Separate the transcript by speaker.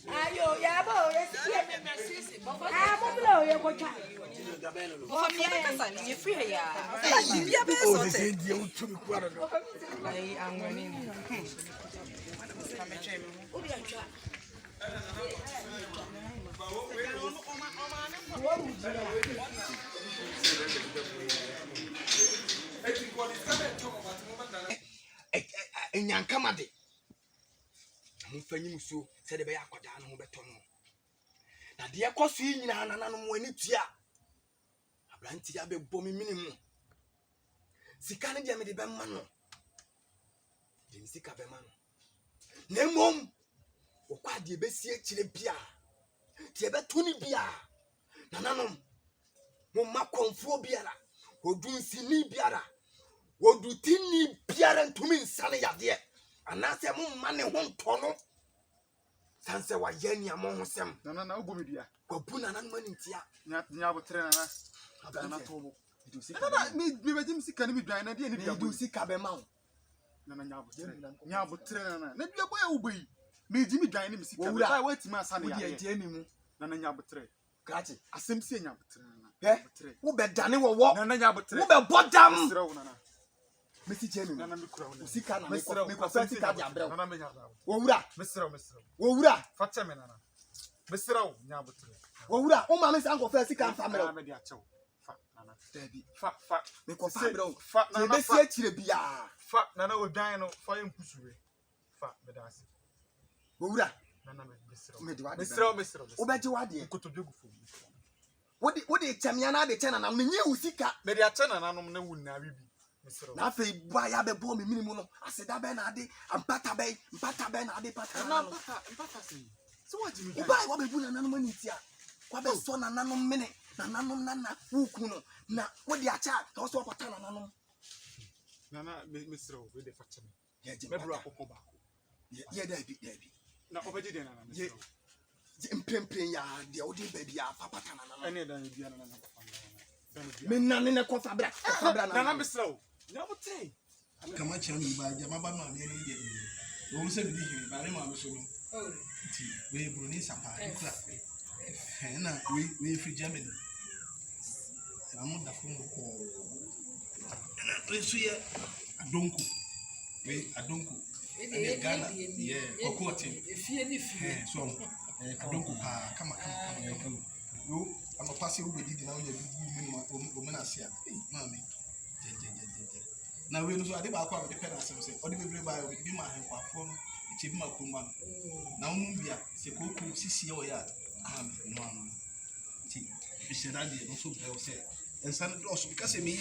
Speaker 1: Ayo, ya bo, yes, yes, ah, mo blow ye ko cha.
Speaker 2: For me, I can't you free here.
Speaker 3: Enyankamade Mufanyimso said the Bayakwada no betono. Na de ekoso nyina nananom wani tua. Abranti ya be bomi minimum. Sika ne de me de be ma no. De sika be ma no. Na mom wo kwa de be sie kire bia. De be to ni bia. Nananom mo makonfo biara. Odunsi ni biara. Wodutini biara ntumi nsane yade. Anase mo mane ho ntono. Sanse wa yeni amon hosem.
Speaker 4: Na ogumidua.
Speaker 3: Wabu na nan mani ntia.
Speaker 4: Nya botre na tobo. Na me bejim sika ni me dwan na de ni bia
Speaker 3: du sika be ma wo.
Speaker 4: Na nya botre. Nya botre na bia boy ubai. Me jimi dwan ni me sika. Ba wati ma sane ya.
Speaker 3: Wo de mu.
Speaker 4: Na nya botre.
Speaker 3: Krachi.
Speaker 4: Asem sie nya botre na.
Speaker 3: Botre. Wo be dane wo.
Speaker 4: Na nya botre.
Speaker 3: Wo be bodam.
Speaker 4: Sira wo na.
Speaker 3: Mesi chenu.
Speaker 4: Na me kura wo.
Speaker 3: Sika na me
Speaker 4: ko
Speaker 3: sika dia brɛ.
Speaker 4: Na me nya.
Speaker 3: Wo wura.
Speaker 4: Mesira.
Speaker 3: Wo wura.
Speaker 4: Fache me na. Mesira wo nya botre.
Speaker 3: Wo wura. O ma me san ko fa sika fa
Speaker 4: Na
Speaker 3: mrɛ.
Speaker 4: me dia chew. Fa na.
Speaker 3: Dabi.
Speaker 4: Fa.
Speaker 3: Me ko fa brɛ.
Speaker 4: Fa na.
Speaker 3: Be sie kire bia.
Speaker 4: Fa na odwan no fa yenkusuwe. Fa me da ase.
Speaker 3: Wo wura.
Speaker 4: Na me mesira.
Speaker 3: Me de wa.
Speaker 4: Mesira.
Speaker 3: Wo be je wa de.
Speaker 4: Kotodwegu fo.
Speaker 3: Wo de chamia na de chena na me nyi usika.
Speaker 4: Me dia chena nanom na wunna bibi. Mesira.
Speaker 3: Na fe bua ya be bo me minimum no. Aseda be na ade. Ampata be na ade pata.
Speaker 4: Na mpata sei. So what you mean?
Speaker 3: Ubai wa be bu na nanom ani tia. Kwa be so na nanom mene. Na nanom na wuku no. Na wo de acha. Ka so kwata na nanom.
Speaker 4: Na mesira we de fache me.
Speaker 3: Me
Speaker 4: Me bro akoko ba ko.
Speaker 3: Ye dabi.
Speaker 4: Na obeji de na mesira.
Speaker 3: Mpempem ya de odi baby ya papa na nanom.
Speaker 4: Ene da bia na na papa.
Speaker 3: Me na ne ko fabra.
Speaker 4: Na mesira o. Nya bote.
Speaker 5: Kama chan mi ba jama ba ma me ni ye. Wo se bi di hiri ba le ma so no. Ti we bro ni sapa ikra. Na we free Germany. Amu da fun ko. Na so ye adonku. We adonku. E Ghana. Yeah, kokoti.
Speaker 1: Efie ni fie.
Speaker 5: So adonku pa kama. Yo, ama pase wo bedi di na wo ye bi mu ma na sia. Mami. Na we no so ade ba kwa me de na asem se odi bebre ba yo bi ma hekwafo no eche bi ma kroma no na wo mu bia se koku sisi o ya no ti bi se na de no so be o se ensan do so bi ka se mi